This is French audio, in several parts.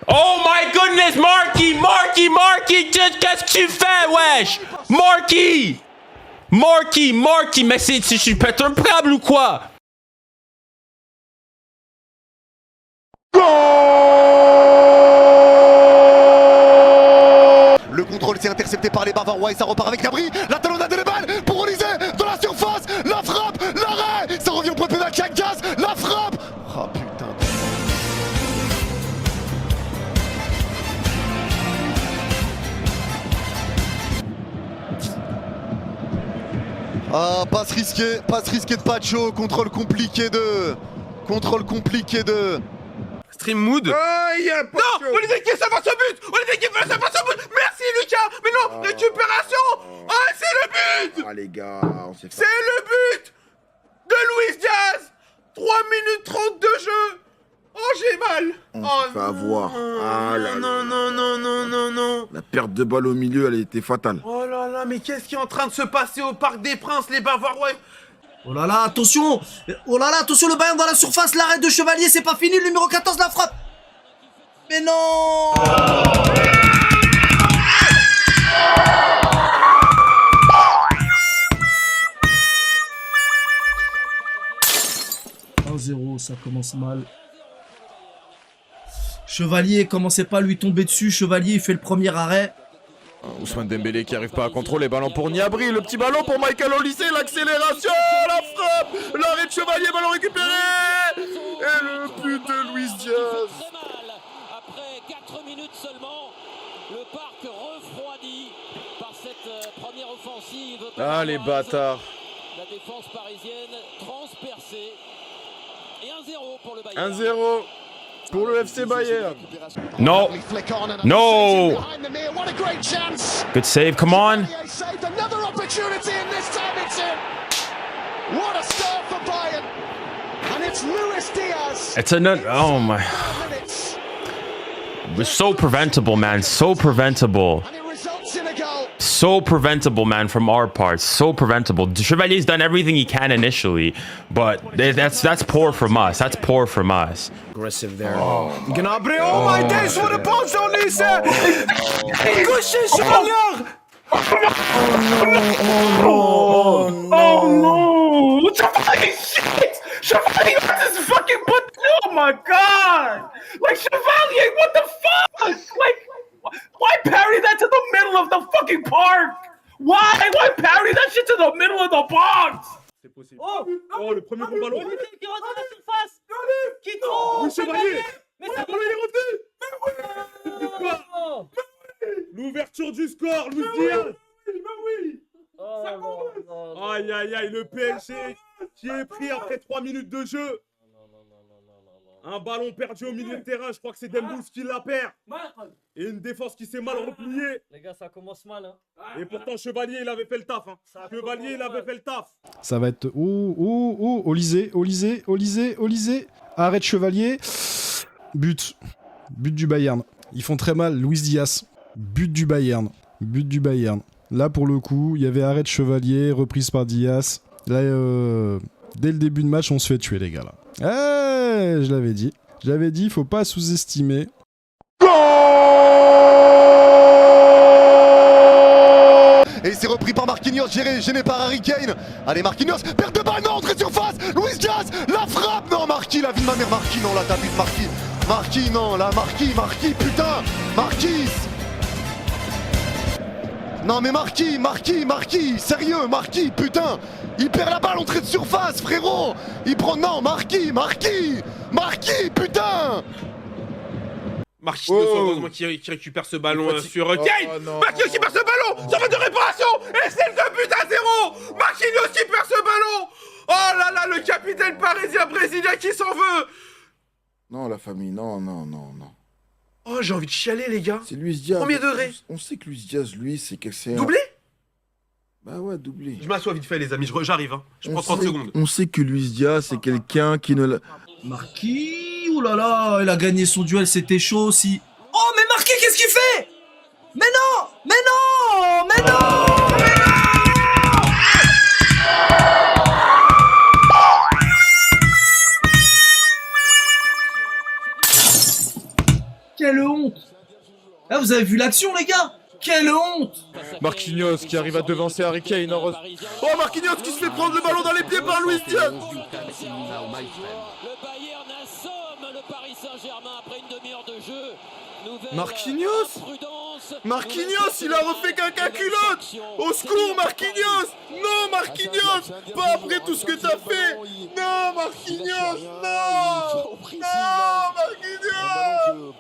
Oh my goodness, Marky, qu'est-ce que tu fais, wesh? Marky, mais je suis pète un câble ou quoi? Le contrôle s'est intercepté par les Bavarois et ça repart avec Gnabry. La talonnade de balle pour Olysée dans la surface. La frappe, l'arrêt. Ça revient au point pénal avec Gaz. La frappe. Oh putain. Ah, passe risquée de Pacho. Contrôle compliqué de. Stream mood. Non, Olivier qui ça face au but. Merci Lucas. Mais non, récupération. Ah, c'est le but. Ah les gars, on s'est fait... C'est le but de Luis Diaz. 3 minutes 30 de jeu. Oh, j'ai mal. On s'est fait avoir. Ah là là. Non. La perte de balle au milieu, elle était fatale. Oh là là, mais qu'est-ce qui est en train de se passer au Parc des Princes, les Bavarois? Oh là là, attention! Oh là là, attention, le Bayern dans la surface, l'arrêt de Chevalier, c'est pas fini, le numéro 14 la frappe! Mais non! 1-0, ça commence mal. Chevalier, commencez pas à lui tomber dessus, Chevalier, il fait le premier arrêt. Ousmane Dembélé qui arrive pas à contrôler, ballon pour Gnabry, le petit ballon pour Michael Olysée, l'accélération, la frappe, l'arrêt de Chevalier, ballon récupéré, et le but de Luis Diaz. Après 4 minutes seulement, le parc refroidi par cette première offensive. Ah les bâtards. La défense parisienne transpercée. Et 1-0 pour le Bayern. 1-0 pour le FC Bayern. No. Good save, come on. It's another. Oh my. It's so preventable, man. So preventable, man, from our parts. So preventable. Chevalier's done everything he can initially, but that's poor from us. Aggressive there. Gnabry, oh my days, what a bounce on this! Gaucher, Chevalier! Oh no! What the fucking shit? Chevalier, what this fucking put? Oh my god! Like Chevalier, what the fuck? Like, why parry that to the middle of the fucking park? Why parry that shit to the middle of the box? C'est possible. Oh, le premier bon ballon. Qui rentre dans la surface. Qui trompe. Oui, Chevalier. Mais ça Il est revenu. L'ouverture du score, Luis Diaz. Aïe, le PSG qui est pris après 3 minutes de jeu. Un ballon perdu au milieu de terrain, je crois que c'est Dembélé qui la perd. Et une défense qui s'est mal repliée. Les gars, ça commence mal. Hein. Et pourtant, Chevalier, il avait fait le taf. Ça va être... Oh, Olysée. Arrête Chevalier. But du Bayern. Ils font très mal, Luis Diaz. But du Bayern. Là, pour le coup, il y avait arrêt de Chevalier, reprise par Diaz. Là, dès le début de match, on se fait tuer, les gars, là. Je l'avais dit, il faut pas sous-estimer. Et c'est repris par Marquinhos, gêné par Harry Kane. Allez Marquinhos, perte de balle, non, entrée de surface. Luis Diaz, la frappe, non, Marquis, la vie de ma mère, Marquis, non, là t'as vu de Marquis. Marquis, non, là, Marquis, putain, Marquis. Non mais Marquis, sérieux, Marquis, putain. Il perd la balle, entrée de surface, frérot. Il prend, non, Marquis, putain. Marquinhos, heureusement qui récupère ce ballon sur Kane. Marquinhos qui perd ce ballon. Sur de réparation. Et c'est le but à 0. Marquinhos qui perd ce ballon. Oh là là, le capitaine parisien brésilien qui s'en veut. Non, la famille, non. Oh, j'ai envie de chialer, les gars. C'est Luis Diaz. Premier degré. On sait que Luis Diaz, lui, c'est que c'est... Doublé. Bah ouais, doublé. Je m'assois vite fait, les amis, j'arrive. Hein. Je prends 30 secondes. On sait que Luis Diaz, c'est quelqu'un qui ne... Marquis, oulala, il a gagné son duel, c'était chaud aussi. Oh, mais Marquis, qu'est-ce qu'il fait? Mais non. Quelle honte. Là, vous avez vu l'action, les gars? Quelle honte! Marquinhos qui arrive à devancer Harry Kane. Oh, Marquinhos qui se fait prendre le ballon dans les pieds par Luis Diaz. Le Bayern assomme le Paris Saint-Germain après une demi-heure de jeu. Marquinhos, il a refait caca culotte. Au secours, Marquinhos. Non, Marquinhos, pas après tout ce que t'as fait. Non, Marquinhos, non. Non, Marquinhos, non.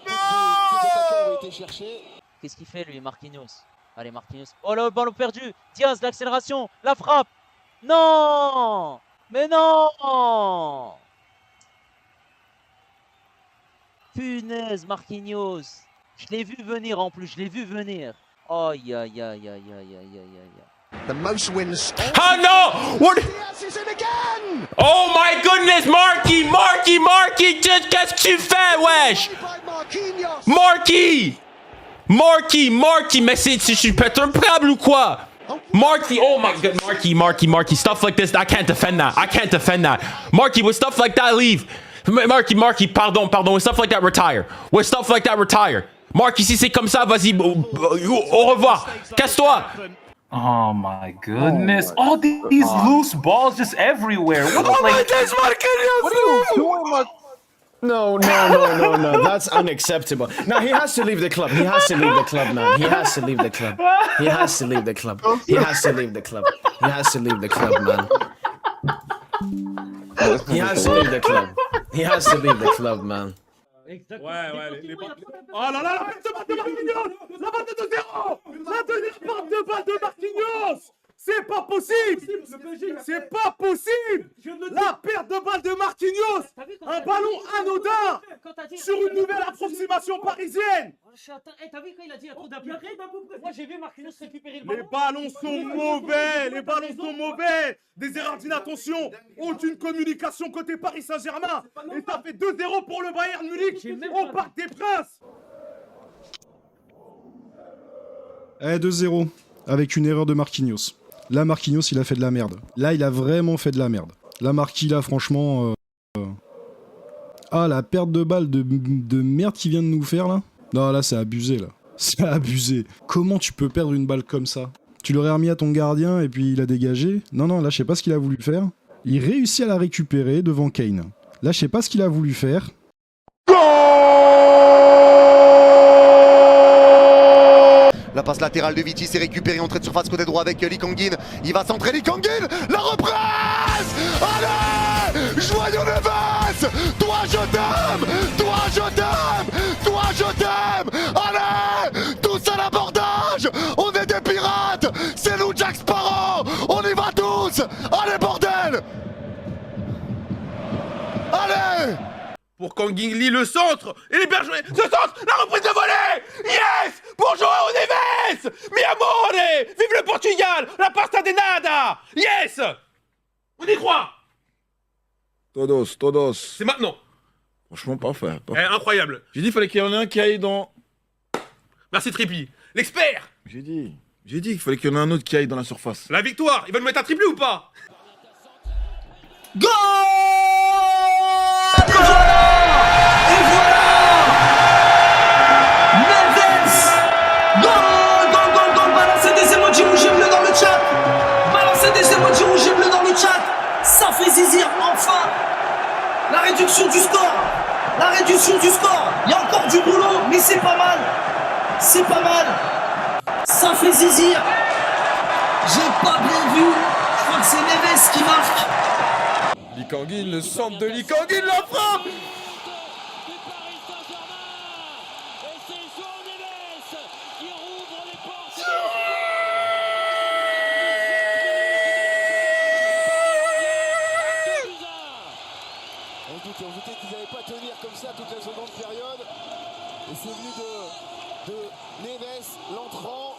Qu'est-ce qu'il fait lui, Marquinhos? Allez, Marquinhos. Oh, le ballon perdu. Diaz, l'accélération, la frappe. Non. Mais non. Punaise, Marquinhos. Je l'ai vu venir en plus, je l'ai vu venir. Aïe, aïe, aïe, aïe, aïe, aïe, aïe, aïe. The most wins. Oh no! What? Oh my goodness, Marky! Qu'est-ce que tu fais, wesh? Marky! Mais je pète un câble ou quoi? Marky, oh my god, Marky, stuff like this, I can't defend that. Marky, with stuff like that, leave. Marky, pardon, with stuff like that, retire. Marky, si c'est comme ça, vas-y, au revoir. Casse-toi. Oh my goodness. All these loose balls just everywhere. What, Oh my like, days, Marquinhos! What are you doing, No, that's unacceptable. No, he has to leave the club. He has to leave the club, man. He has to leave the club, man. He has to leave the club, man. He has to leave the club. He has to leave the club. He has to leave the club, man. Exactement. Ouais, les balles. Oh là là, la balle de Marquinhos! La balle de 2-0! La deuxième balle de Marquinhos! C'est pas possible! C'est pas possible! La perte de balle de Marquinhos! Un ballon anodin! Sur une nouvelle approximation parisienne! T'as vu quand il a dit il y a trop d'appui? Moi j'ai vu Marquinhos récupérer le Les ballons sont mauvais! Des erreurs d'inattention! Aucune communication côté Paris Saint-Germain! Et ça fait 2-0 pour le Bayern Munich au Parc des Princes! 2-0, avec une erreur de Marquinhos. Là, Marquinhos, il a fait de la merde. Là, il a vraiment fait de la merde. Là, Marquis, là, franchement... Ah, la perte de balle de merde qu'il vient de nous faire, là. Non, là, c'est abusé, là. C'est abusé. Comment tu peux perdre une balle comme ça? Tu l'aurais remis à ton gardien et puis il a dégagé? Non, là, je sais pas ce qu'il a voulu faire. Il réussit à la récupérer devant Kane. Là, je sais pas ce qu'il a voulu faire. La passe latérale de Vici, c'est récupéré, entrée de surface côté droit avec Lee Kang-in. Il va centrer Lee Kang-in, la reprise. Allez, joyeux Neves. Toi je t'aime. Allez, tous à l'abordage. On est des pirates, c'est nous Jack Sparrow. On y va tous. Allez bordel. Allez. Pour Kang-in Lee, le centre. Et les bien joué. Ce centre, la reprise de volée. Yes. Pour João Neves. Mi amore. Vive le Portugal. La pasta de nada. Yes. On y croit. Todos. C'est maintenant. Franchement, parfait. Incroyable. J'ai dit, il fallait qu'il y en ait un qui aille dans... Merci Trippi. L'expert. J'ai dit qu'il fallait qu'il y en ait un autre qui aille dans la surface. La victoire. Il va nous mettre un triplé ou pas? Goal! Et voilà! Neves! Goal! Balancez des emojis rouges et bleus dans le chat! Ça fait zizir, enfin! La réduction du score! Il y a encore du boulot, mais c'est pas mal! Ça fait zizir! J'ai pas bien vu! Je crois que c'est Neves qui marque! Lee Kang-in, le centre de Lee Kang-in, la frappe. On doutait qu'ils n'allaient pas tenir comme ça toute la seconde période. Et c'est venu de Neves, l'entrant.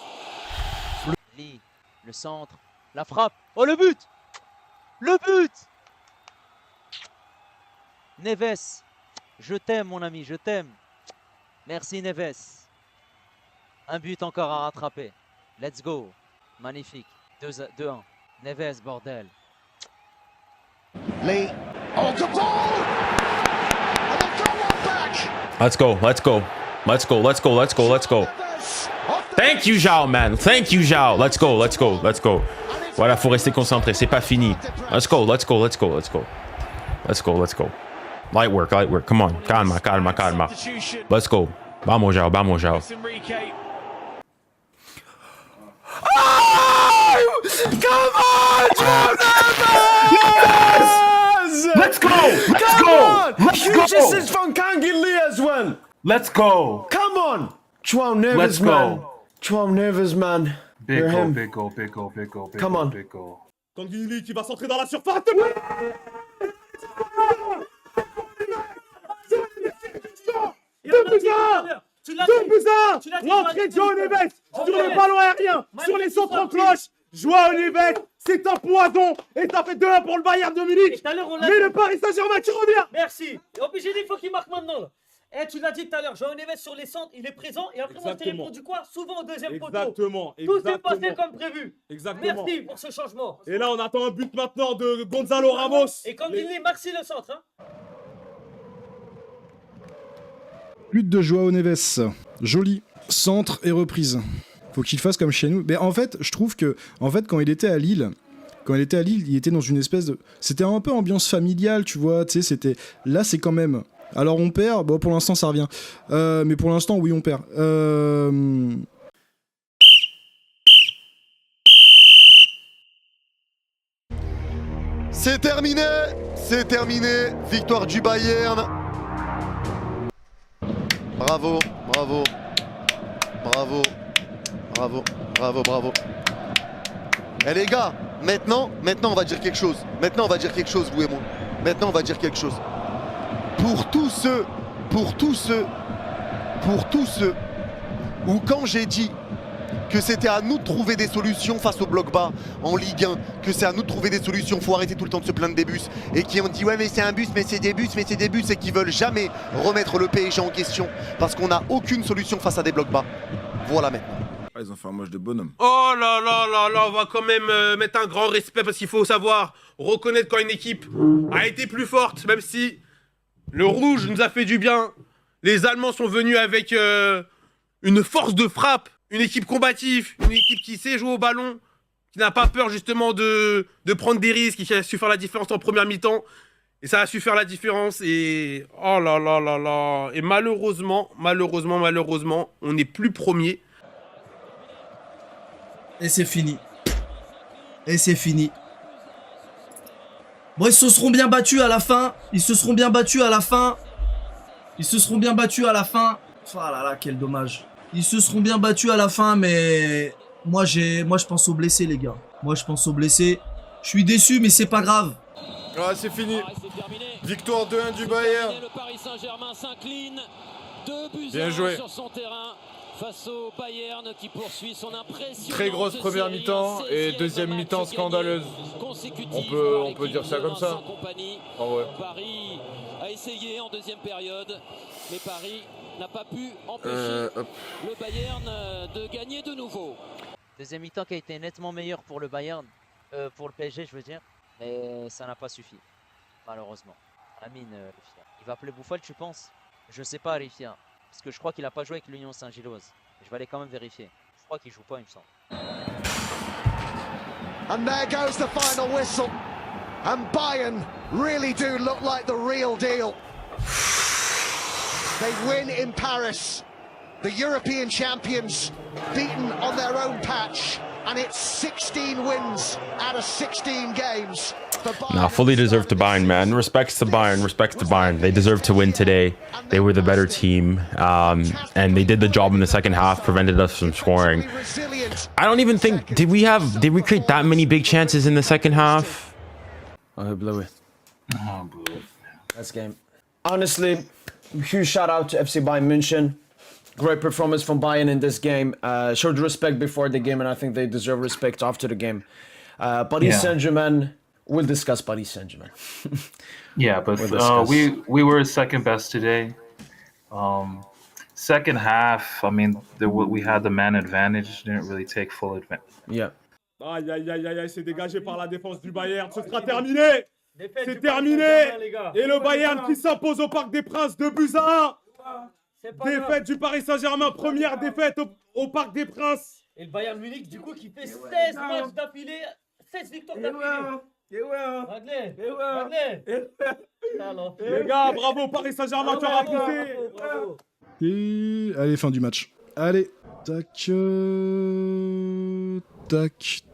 Lee, le centre, la frappe. Oh, le but! Neves, je t'aime mon ami, je t'aime. Merci Neves. Un but encore à rattraper. Let's go. Magnifique. 2-1. Neves, bordel. Lee. Oh, the ball! And they've got one back. Let's go. Let's go, let's go, let's go, let's go. Thank you, Zhao, man. Thank you, Zhao. Let's go, let's go, let's go. Voilà, faut rester concentré, c'est pas fini. Let's go, let's go, let's go, let's go. Let's go, let's go. Light work, come on. Calma, calma, calma. Let's go. Vamos, Zhao, vamos, Zhao. Oh! Come on, Jonas! Let's go! Let's go! Let's You go! just is from Kangili as well. Let's go! Come on. Joao Neves, Let's man. go. Joao Neves, man. Big You're goal, him. big goal, big goal, big goal, big Come goal, on. big goal. Kangili qui va s'entrer dans la surface. L'entrée de Joao Neves sur le ballon aérien, sur les centres en cloche. Joao Neves, c'est un poison et ça fait 2-1 pour le Bayern de Munich. Mais le Paris Saint-Germain qui revient. Merci. Obligé, il faut qu'il marque maintenant. Là. Eh, tu l'as dit tout à l'heure, Joao Neves sur les centres, il est présent. Et après, moi, je t'ai répondu quoi? Souvent au deuxième poteau. Exactement. Tout s'est passé comme prévu. Exactement. Merci pour ce changement. Et là, on attend un but maintenant de Gonzalo Ramos. Et comme il est, merci le centre. Hein. But de Joao Neves. Joli. Centre et reprise. Faut qu'il fasse comme chez nous. Mais en fait, je trouve que quand il était à Lille, il était dans une espèce de... C'était un peu ambiance familiale, tu vois. Tu sais, c'était... Là, c'est quand même... Alors, on perd. Bon, pour l'instant, ça revient. Mais pour l'instant, oui, on perd. C'est terminé. C'est terminé. Victoire du Bayern. Bravo, bravo. Bravo. Bravo, bravo, bravo. Eh les gars, maintenant on va dire quelque chose. Maintenant on va dire quelque chose, vous et moi. Maintenant on va dire quelque chose. Pour tous ceux où quand j'ai dit que c'était à nous de trouver des solutions face au bloc bas en Ligue 1, que c'est à nous de trouver des solutions, faut arrêter tout le temps de se plaindre des bus, et qui ont dit ouais mais c'est un bus, mais c'est des bus, et qui veulent jamais remettre le PSG en question parce qu'on n'a aucune solution face à des blocs bas. Voilà maintenant. Ah, ils ont fait un match de bonhomme. Oh là là là là, on va quand même mettre un grand respect parce qu'il faut savoir reconnaître quand une équipe a été plus forte, même si le rouge nous a fait du bien. Les Allemands sont venus avec une force de frappe, une équipe combative, une équipe qui sait jouer au ballon, qui n'a pas peur justement de prendre des risques, qui a su faire la différence en première mi-temps. Et ça a su faire la différence et... Oh là là là là. Et malheureusement, on n'est plus premier. Et c'est fini. Et c'est fini. Bon, ils se seront bien battus à la fin. Ils se seront bien battus à la fin. Oh là là, quel dommage. Ils se seront bien battus à la fin, mais... Moi, je pense aux blessés, les gars. Moi, je pense aux blessés. Je suis déçu, mais c'est pas grave. Ah, c'est fini. Victoire 2-1 du Bayern. Le Paris Saint-Germain s'incline 2-1 Bien joué. sur son terrain face au Bayern qui poursuit son impressionnante Très grosse première série, mi-temps et deuxième match mi-temps gagné scandaleuse. consécutif On par peut dire ça l'équipe comme ça. Lens en compagnie. Ah ouais. Paris a essayé en deuxième période, mais Paris n'a pas pu empêcher le Bayern de gagner de nouveau. Deuxième mi-temps qui a été nettement meilleur pour le Bayern, pour le PSG je veux dire, mais ça n'a pas suffi, malheureusement. Amine, Rifia. Il va appeler Bouffal, tu penses? Je sais pas, Rifia, parce que je crois qu'il a pas joué avec l'Union Saint-Gilloise. Je vais aller quand même vérifier. Je crois qu'il joue pas, il me semble. And there goes the final whistle. And Bayern really do look like the real deal. They win in Paris. The European champions beaten on their own patch. And it's 16 wins out of 16 games. Nah, fully deserved to Bayern, man. Respects to Bayern, respects to Bayern. They deserved to win today. They were the better team. And they did the job in the second half, prevented us from scoring. I don't even think, did we create that many big chances in the second half? I blew it. Oh, blew it. That's game. Honestly, huge shout out to FC Bayern München. Great performance from Bayern in this game. Showed respect before the game, and I think they deserve respect after the game. Paris Saint-Germain, we'll discuss Paris Saint-Germain. Yeah, but we were second best today. Second half, I mean, we had the man advantage, didn't really take full advantage. Yeah. Aïe, aïe, aïe, aïe, c'est dégagé par la défense du Bayern. Ce sera terminé. C'est terminé. Et le Bayern qui s'impose au Parc des Princes 2-1. Défaite du Paris Saint-Germain, première défaite au Parc des Princes. Et le Bayern Munich, du coup, qui fait 16 matchs d'affilée, 16 victoires d'affilée. Wagner. Les gars, bravo Paris Saint-Germain, tu as poussé. Et... Allez, fin du match. Allez, tac,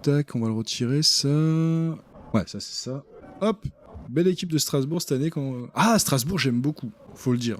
tac, on va le retirer, ça. Ouais, ça c'est ça. Hop, belle équipe de Strasbourg cette année. Ah, Strasbourg, j'aime beaucoup, faut le dire.